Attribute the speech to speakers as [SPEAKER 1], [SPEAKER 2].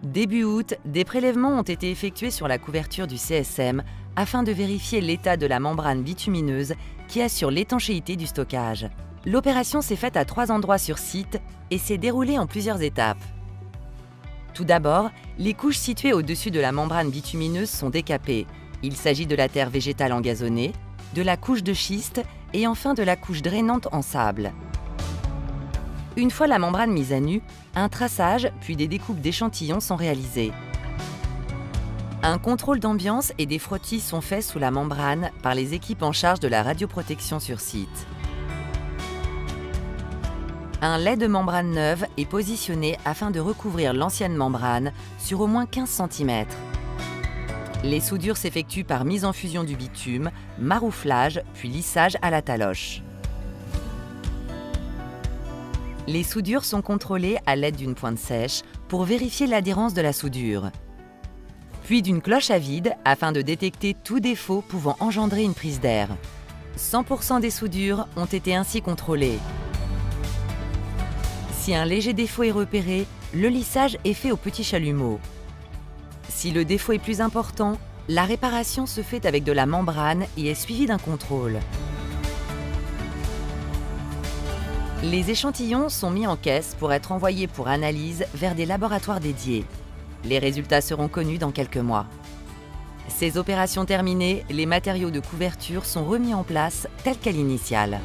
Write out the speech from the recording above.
[SPEAKER 1] Début août, des prélèvements ont été effectués sur la couverture du CSM afin de vérifier l'état de la membrane bitumineuse qui assure l'étanchéité du stockage. L'opération s'est faite à 3 endroits sur site et s'est déroulée en plusieurs étapes. Tout d'abord, les couches situées au-dessus de la membrane bitumineuse sont décapées. Il s'agit de la terre végétale engazonnée, de la couche de schiste et enfin de la couche drainante en sable. Une fois la membrane mise à nu, un traçage puis des découpes d'échantillons sont réalisées. Un contrôle d'ambiance et des frottis sont faits sous la membrane par les équipes en charge de la radioprotection sur site. Un lait de membrane neuve est positionné afin de recouvrir l'ancienne membrane sur au moins 15 cm. Les soudures s'effectuent par mise en fusion du bitume, marouflage puis lissage à la taloche. Les soudures sont contrôlées à l'aide d'une pointe sèche pour vérifier l'adhérence de la soudure, puis d'une cloche à vide afin de détecter tout défaut pouvant engendrer une prise d'air. 100% des soudures ont été ainsi contrôlées. Si un léger défaut est repéré, le lissage est fait au petit chalumeau. Si le défaut est plus important, la réparation se fait avec de la membrane et est suivie d'un contrôle. Les échantillons sont mis en caisse pour être envoyés pour analyse vers des laboratoires dédiés. Les résultats seront connus dans quelques mois. Ces opérations terminées, les matériaux de couverture sont remis en place tels qu'à l'initiale.